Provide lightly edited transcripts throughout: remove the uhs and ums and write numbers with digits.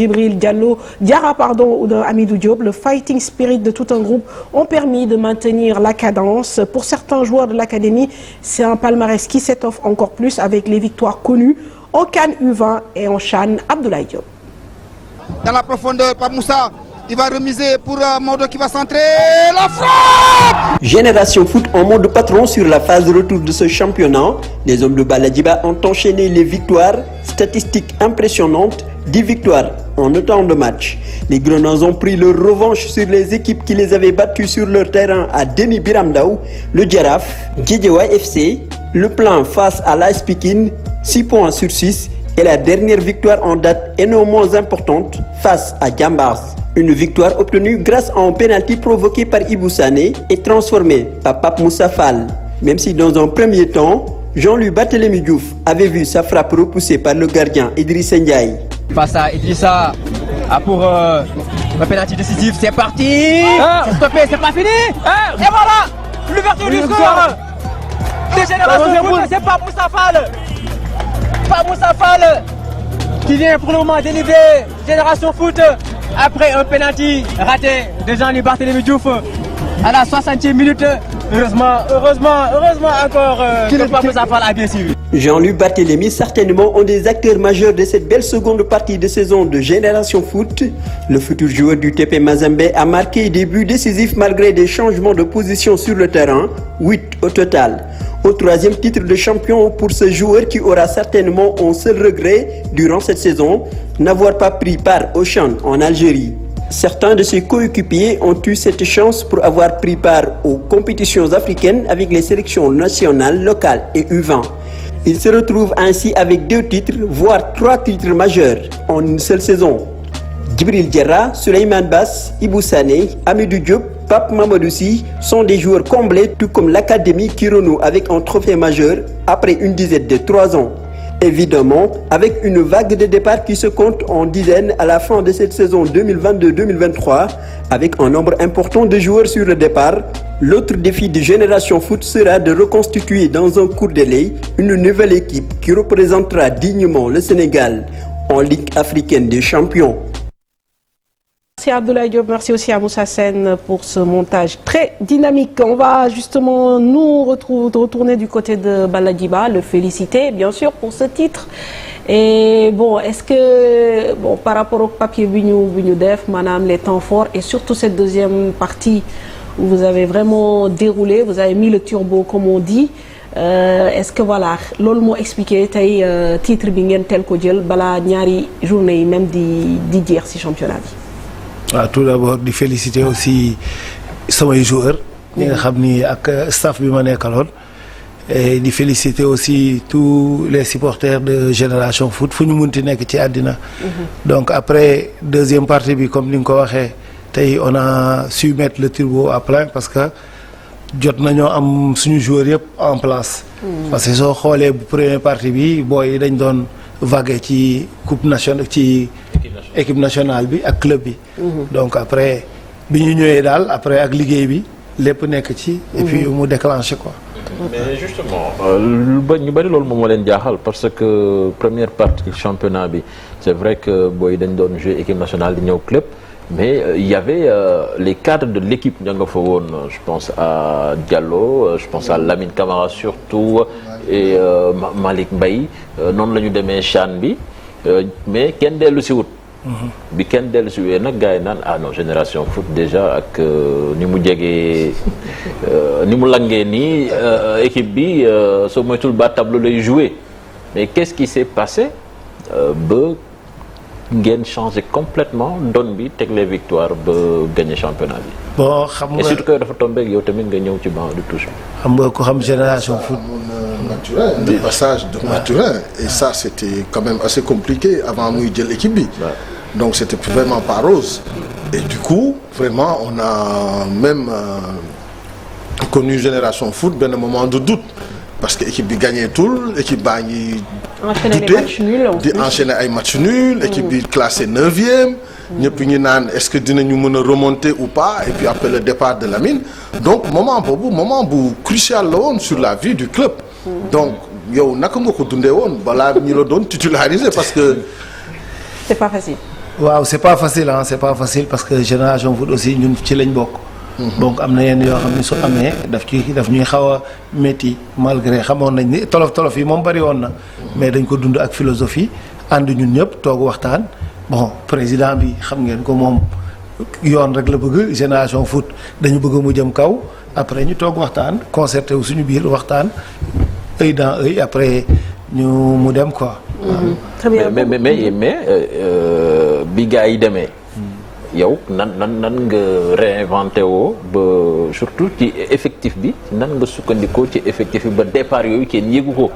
Djibril Diarra ou de Hamidou Diop, le fighting spirit de tout un groupe ont permis de maintenir la cadence. Pour certains joueurs de l'académie, c'est un palmarès qui s'étoffe encore plus avec les victoires connues en CAN U20 et en CHAN. Abdoulaye Diop. Dans la profondeur, Pape Moussa, il va remiser pour Maodo qui va centrer la frappe. Génération Foot en mode patron sur la phase de retour de ce championnat. Les hommes de Bala Djiba ont enchaîné les victoires, statistiques impressionnantes, 10 victoires en autant de matchs. Les Grenats ont pris leur revanche sur les équipes qui les avaient battus sur leur terrain à Demi Biramdao, le Djaraf, Guédiawaye FC, le Plan face à l'AS Pikine, 6 points sur 6 et la dernière victoire en date est non moins importante face à Jambars. Une victoire obtenue grâce à un pénalty provoqué par Ibou Sané et transformé par Pape Moussa Fall. Même si dans un premier temps, Jean-Louis Barthélémy Diouf avait vu sa frappe repoussée par le gardien Idrissa Ndiaye. Face à Idrissa pour le pénalty décisif, c'est parti. C'est stoppé, c'est pas fini. Et voilà, l'ouverture du score. C'est Génération Foot, c'est Pape Moussa Fall. Pape Moussa Fall qui vient pour le moment délivrer Génération Foot après un pénalty raté de Jean-Louis Barthélémy Diouf à la 60e minute. Heureusement encore que Pape Moussa Fall a bien suivi. Jean-Louis Barthélémy certainement un des acteurs majeurs de cette belle seconde partie de saison de Génération Foot. Le futur joueur du TP Mazembe a marqué des buts décisifs malgré des changements de position sur le terrain, 8 au total. Au troisième titre de champion pour ce joueur qui aura certainement un seul regret durant cette saison, n'avoir pas pris part au CHAN en Algérie. Certains de ses coéquipiers ont eu cette chance pour avoir pris part aux compétitions africaines avec les sélections nationales, locales et U20. Il se retrouve ainsi avec 2 titres, voire 3 titres majeurs en une seule saison. Djibril Diarra, Souleymane Basse, Ibou Sané, Hamidou Diop, Pape Mamadou Sy sont des joueurs comblés, tout comme l'académie qui renoue avec un trophée majeur après une dizaine de 3 ans. Évidemment, avec une vague de départ qui se compte en dizaines à la fin de cette saison 2022-2023, avec un nombre important de joueurs sur le départ, l'autre défi de Génération Foot sera de reconstituer dans un court délai une nouvelle équipe qui représentera dignement le Sénégal en Ligue africaine des champions. Merci Abdoulaye Diop, merci aussi à Moussa Sène pour ce montage très dynamique. On va justement nous retourner du côté de Bala Djiba, le féliciter bien sûr pour ce titre. Et bon, est-ce que par rapport au papier bi ñu def maanaam les temps forts et surtout cette deuxième partie où vous avez vraiment déroulé, vous avez mis le turbo comme on dit, est-ce que voilà loolu moo expliqué tey titre bi ngeen tel ko jël balaa ñaari journée yi même di jeex ci championnat bi. Tout d'abord di féliciter aussi samay joueurs ñi nga xam ni ak staff bi ma nekkaloon et di féliciter aussi tous les supporters de Génération Foot fu ñu munti nekk ci àddina. Donc après deuxième partie bi comme ni nga ko waxee tey on a su mettre le turbo à plein parce que jot nañoo am suñu joueurs yëpp en place. Parce que soo xoolee bu première partie bi booy dañ doon vaguer ci coupe nationale ci équipe nationale bi ak club bi. Donc après bi ñu ñëwee daal après ak liggéey bi lépp nekk ci. et puis mu déclenché quoi. mais justement ñu bari loolu moom moo leen jaaxal parce que première partie championnat bi c'est vrai que booy dañ doon jouer équipe nationale di ñëw club mais il y avait les cadres de l'équipe ña nga fa woon je pense à Diallo je pense à Lamine Camara surtout et Malick Mbaye noonu la ñu demee CHAN bi mais kenn dellu si wut. bi kenn dellu si wee nag gars yi naan non Génération Foot déjà ak ni mu jegee ni mu langee nii équipe bi soo moytul ba tableau lay jouer mais qu'est-ce qui s'est passé ba ngeen changer complètement donne bi teg les victoires ba gagner championnat bi. Bon xam nga et surtout que dafa tombé ak yow tamit nga ñëw ci banc de touche bi. xam nga ko xam Génération Foot. de passage de Mathurin et ça c'était quand même assez compliqué avant muy jël équipe bi. Donc c'était vraiment pas rose et du coup vraiment on a même connu Génération Foot benn moment de doute parce que équipe bi gagné tout équipe baa ngi di enchaîner ay matchs nuls équipe bi classé 9e ñëpp ñu naan est-ce que dinañu mën a remonter ou pas et puis après le départ de Lamine donc moment bu crucial la woon sur la vie du club. Donc yow naka nga ko dundee woon balaa ñu la doon titulariser parce que c'est pas facile. waaw c'est pas facile parce que Génération Foot aussi ñun ci lañ bokk. donc am na yenn yoo xam ne su amee daf ñuy xaw a métti malgré xamoon nañ ni tolof yi moom bari woon na. mais dañ ko dund ak philosophie ànd ñun ñëpp toog waxtaan bon président bi xam ngeen ko moom yoon rek la bëgg Génération Foot dañu bëgg mu jëm kaw après ñu toog waxtaan concerté wu suñu biir waxtaan œil dans œil après mu dem quoi. très bien mais bi gars yi demee. yow nan nga réinventé woo ba surtout ci effectif bi nan nga sukkandikoo ci effectif bi ba départ yooyu kenn yéegu ko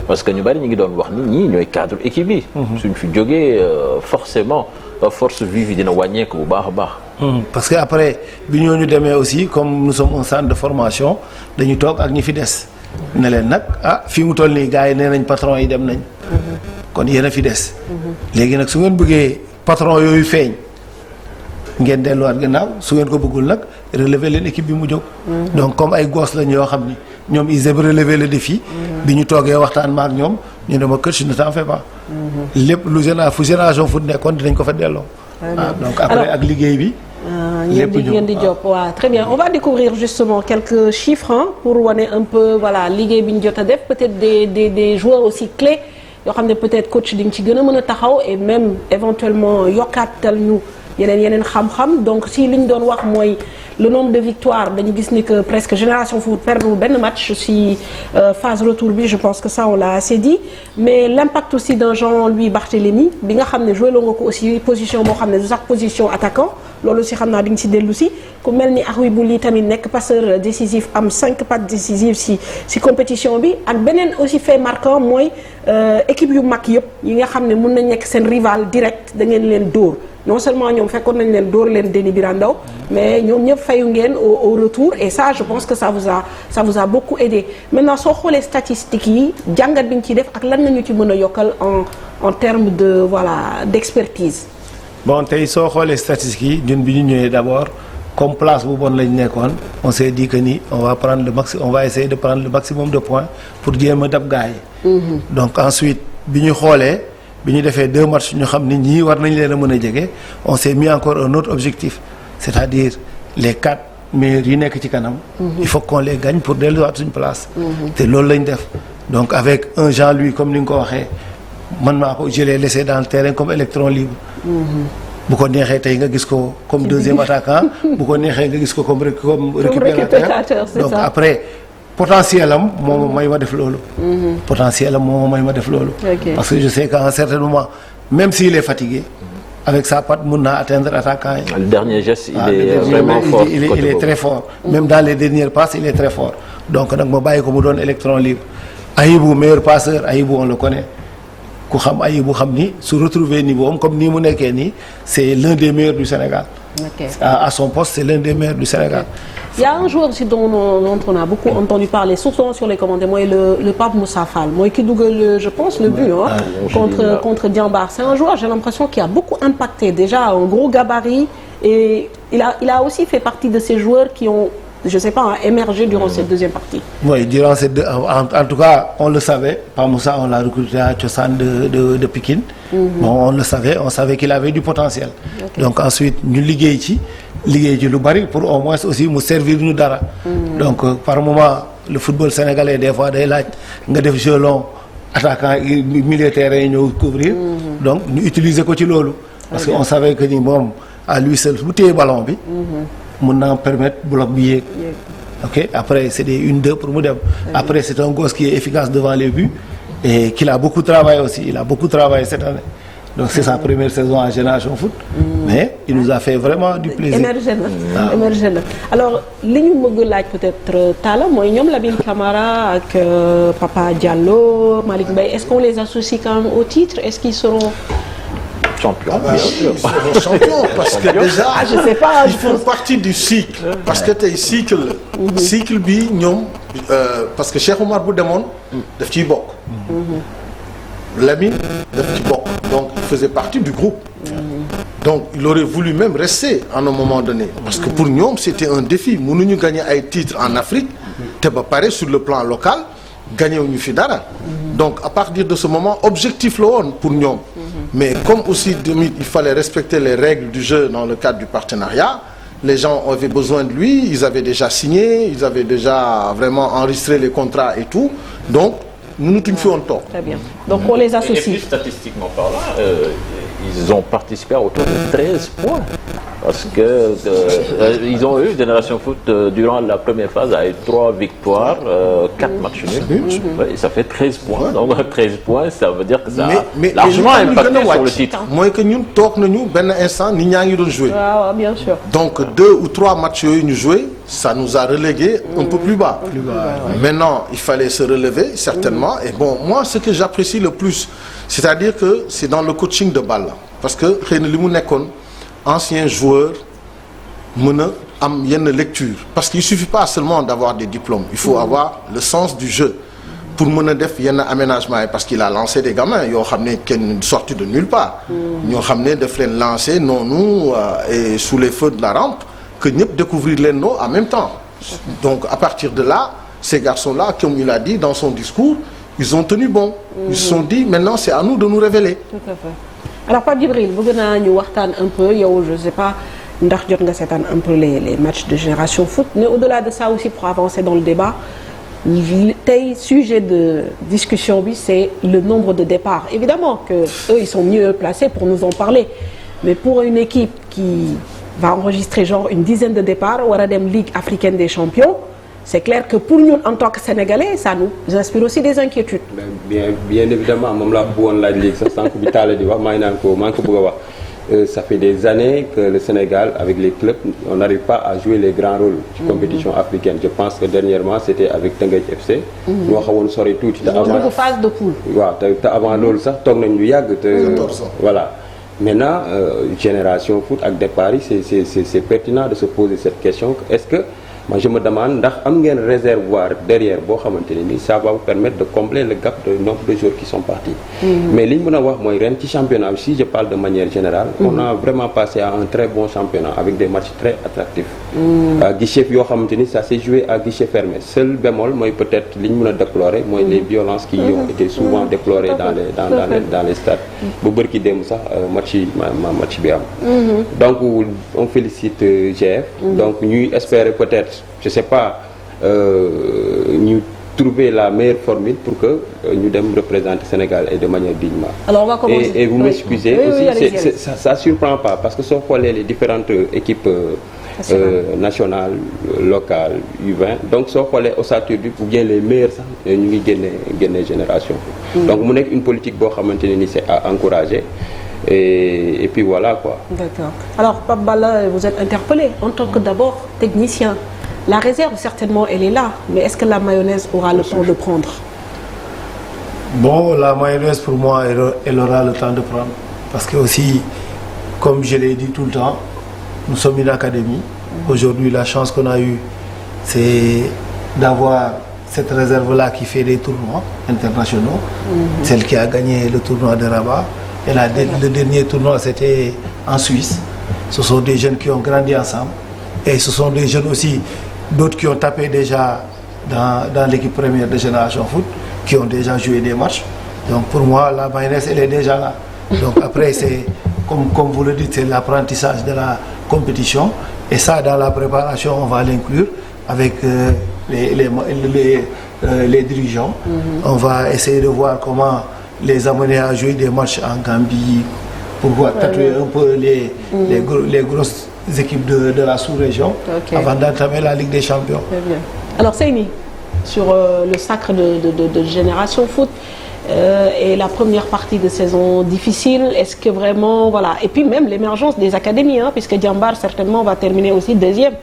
parce que ñu bari ñu ngi doon wax ni ñii ñooy cadre équipe bi. suñ fi jógee forcément force vive yi dina wàññeeku bu baax a baax. parce que après bi ñooñu demee aussi comme nous sommes un centre de formation dañu toog ak ñi fi des ne leen nag fii mu toll nii gars yi nee nañ patron yi dem nañ. kon yéen a fi des. léegi nag su ngeen bëggee patron yooyu feeñ. ngeen delluwaat gannaaw su ngeen ko bëggul nag relever leen équipe bi mu jóg. donc comme ay gosses lañ yoo xam ni ñoom ils aiment relever le défi. bi ñu toogee waxtaan ma ak ñoom ñu ne ma coach ne t'en fais pas. lépp lu Génération Foot nekkoon dinañ ko fa delloo. donc après ak liggéey bi. lépp ngeen di job waaw très bien on va découvrir justement quelques chiffres pour wane un peu voilà liggéey bi ñu jot a def peut-être des joueurs aussi clés yoo xam ne peut-être coach di nga ci gën a mën a taxaw et même éventuellement yokkaatal ñu. yeneen xam-xam donc si li ñu doon wax mooy le nombre de victoires dañu gis ni que presque Génération Foot perdre benn match si phase retour bi je pense que ça on l'a assez dit mais l'impact aussi d'un Jean-Louis Barthélémy bi nga xam ne joué la nga ko aussi position boo xam ne du sax position attaquant loolu aussi xam naa di nga si dellu si ku mel ni Ahwi Bouli tamit nekk passeur décisif am 5 passes décisives si compétition bi ak beneen aussi fait marquant mooy équipe yu mag yëpp yi nga xam ne mun nañ nekk seen rival direct da ngeen leen dóor non seulement ñoom fekkoon nañ leen dóor leen Déni Birandaw mais ñoom ñëpp fayu ngeen au retour et ça je pense que ça vous a beaucoup aidé maintenant soo xoolee statistiques yi jàngat bi ñu ciy def ak lan nga ñu ci mën a yokkal en termes de voilà d'expertise. bon tey soo xoolee statistiques yi ñun bi ñu ñëwee d'abord comme place bu bon lañ nekkoon on s'est dit que ni on va essayer de prendre le maximum de points pour jéem a dab gars yi. donc ensuite bi ñu xoolee. bi ñu defee 2 matchs ñu xam ni ñii war nañ leen a mën a jege on s'est mis encore un autre objectif c'est-à-dire les 4 meilleurs yi nekk ci kanam. il faut qu'on les gagne pour delluwaat suñu place. te loolu lañ def donc avec un Jean-Louis comme ni nga ko waxee man maa ko je l'ai laissé dans le terrain comme électron libre. bu ko neexee tey nga gis ko comme deuxième attaquant bu ko neexee nga gis ko comme récupérateur donc ça. Après. potentiel am moo may ma def loolu. potentiel am moo may ma def loolu. parce que je sais qu'à un certain moment même s'il est fatigué avec sa patte mun naa atteindre attaquant yi. le dernier geste il est vraiment fort. il est très fort. même dans les dernières passes il est très fort. donc nag ma bàyyi ko mu doon électron libre. Ayibou meilleur passeur Ayibou on le connaît ku xam Ayibou xam ni su retrouver niveau am comme nii mu nekkee nii c'est l'un des meilleurs du Sénégal. À son poste c'est l'un des meilleurs du Sénégal. Il y a un joueur aussi dont on a beaucoup entendu parler surtout sur les commentaires mooy le Pape Moussa Fall mooy ki dugal je pense le but contre Diambar c'est un joueur j'ai l'impression qui a beaucoup impacté déjà un gros gabarit et il a aussi fait partie de ces joueurs qui ont je sais pas émergé durant cette deuxième partie. Oui durant en tout cas on le savait Pape Moussa on l'a recruté à Cosaan de Pikine. Bon on savait qu'il avait du potentiel. Donc ensuite ñu liggéey ci lu bari pour au moins aussi mu servir ñu dara. Donc par moment le football sénégalais des fois day laaj nga def jeu long attaquant milieu terrain yi ñëw couvrir. donc ñu utiliser ko ci loolu. parce que on savait que ni moom à lui seul bu téye ballon bi. mun naa permettre bloc bi yéeg. ok après c'est des 1-2 pour mu dem. après c'est un gosse qui est efficace devant les buts et qu'il a beaucoup travaillé aussi il a beaucoup travaillé cette année. donc c'est sa première saison en Génération Foot. mais il nous a fait vraiment du plaisir. émergé na alors li ñu bëgg laaj peut-être Talla mooy ñoom Lamine Camara ak Papa Diallo Malick Mbaye est-ce qu'on les associe quand même au titre est-ce qu'ils seront. champion champion parce que déjà je sais pas ils font partie du cycle parce que tey cycle cycle bi ñoom parce que Cheikh Oumar bu demoon daf ciy bokk Lamine daf ci bokk donc il faisait partie du groupe donc il aurait voulu même rester à un moment donné parce que pour ñoom c'était un défi mënuñu gagner ay titres en Afrique te ba pare sur le plan local gagné wuñu fi dara donc à partir de ce moment objectif la woon pour ñoom Mais comme aussi il fallait respecter les règles du jeu dans le cadre du partenariat, les gens avaient besoin de lui, ils avaient déjà signé, ils avaient déjà vraiment enregistré les contrats et tout. Donc, nous nous sommes tort. Très bien. Donc, on les associe. Et puis, statistiquement parlant, ils ont participé à autour de 13 points. Parce que ils ont eu, Génération Foot, durant la première phase, a eu 3 victoires, 4 matchs nuls. Ouais, ça fait 13 points. Donc 13 points, ça veut dire que ça a largement impacté sur le titre. Moi, que nous, nous, ben instant, nous avons joué. Ah, bien sûr. Donc 2 ou 3 matchs nous joués, ça nous a relégués un peu plus bas. Maintenant, il fallait se relever, certainement. Et bon, moi, ce que j'apprécie le plus, c'est-à-dire que c'est dans le coaching de balle. Parce que, anciens joueurs mën a am yenn lecture parce qu'il suffit pas seulement d'avoir des diplômes, il faut avoir le sens du jeu pour mën a def yenn aménagement parce qu'il a lancé des gamins yoo xam ne kenn sorti de nulle part ñoo xam ne daf leen lancé noonu et sous les feux de la rampe que ñëpp découvrir leen noo en même temps. Donc à partir de là, ces garçons-là, comme il a dit dans son discours, ils ont tenu bon. Ils se sont dit maintenant c'est à nous de nous révéler. Tout à fait. Alors Pape Djibril bëgg naa ñu waxtaan un peu yow je sais pas ndax jot nga seetaan un peu les matchs de Génération Foot, mais au-delà de ça aussi pour avancer dans le débat tey sujet de discussion bi c'est le nombre de départs. Évidemment que eux ils sont mieux placés pour nous en parler, mais pour une équipe qui va enregistrer genre une dizaine de départs war a dem Ligue africaine des champions, c'est clair que pour nous en tant que Sénégalais ça nous inspire aussi des inquiétudes. Bien évidemment moom laa bëggoon laaj léegi sax sànq bi taale di wax maa ngi ko bëgg a wax ça fait des années que le Sénégal avec les clubs on n'arrive pas à jouer les grands rôles ci compétition africaine. Je pense que dernièrement c'était avec Teungueth FC ñoo xawoon sori tuuti te avant phase de poule waaw te avant loolu sax toog nañ lu yàgg te voilà. Maintenant Génération Foot ak départ yi c'est pertinent de se poser cette question. Est-ce que moi je me demande ndax am ngeen réservoir derrière boo xamante ne ni ça va vous permettre de combler le gap de nombre de joueurs qui sont partis. Mais li ñu mën a wax mooy ren ci championnat si je parle de manière générale. On a vraiment passé à un très bon championnat avec des matchs très attractifs. Guichet yoo xamante ni ça s'est joué à guichet fermé. Seul bémol mooy peut-être li ñu mën a déplorer mooy les violences qui ont été souvent déplorées dans les stades. bu bërki démb sax match bi am. Donc on félicite GF. Donc ñuy espérer peut-être je sais pas ñu trouver la meilleure formule pour que ñu dem représenter Sénégal et de manière dignement. Alors on va commencer. Et vous m'excusez aussi ça surprend pas parce que soo xoolee les différentes équipes nationales locales U20 donc soo xoolee ossature bi ou bien les meilleurs sax ñu ngi génne génération. Donc mu nekk une politique boo xamante ne ni c'est à encourager. Et puis voilà quoi. D'accord. Alors Pape Balla, vous êtes interpellé en tant que d'abord technicien. La réserve certainement elle est là, mais est-ce que la mayonnaise aura le temps de prendre? Bon, la mayonnaise pour moi elle aura le temps de prendre parce que aussi comme je l'ai dit tout le temps, nous sommes une académie. Aujourd'hui la chance qu'on a eue c'est d'avoir cette réserve-là qui fait des tournois internationaux. Celle qui a gagné le tournoi de Rabat. Et le dernier tournoi, c'était en Suisse. Ce sont des jeunes qui ont grandi ensemble. Et ce sont des jeunes aussi, d'autres qui ont tapé déjà dans l'équipe première de Génération Foot, qui ont déjà joué des matchs. Donc pour moi, la mayonnaise, elle est déjà là. Donc après, c'est, comme vous le dites, c'est l'apprentissage de la compétition. Et ça, dans la préparation, on va l'inclure avec les dirigeants. On va essayer de voir comment les amener à jouer des matchs en Gambie pour voir tatouer un peu les grosses équipes de la sous-région avant d'entamer la Ligue des Champions. Très bien. Alors Seyni, sur le sacre de Génération Foot et la première partie de saison difficile, est-ce que vraiment, voilà, et puis même l'émergence des académies, puisque Diambar certainement va terminer aussi deuxième,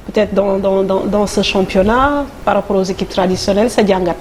peut-être dans ce championnat par rapport aux équipes traditionnelles, c'est Diangat.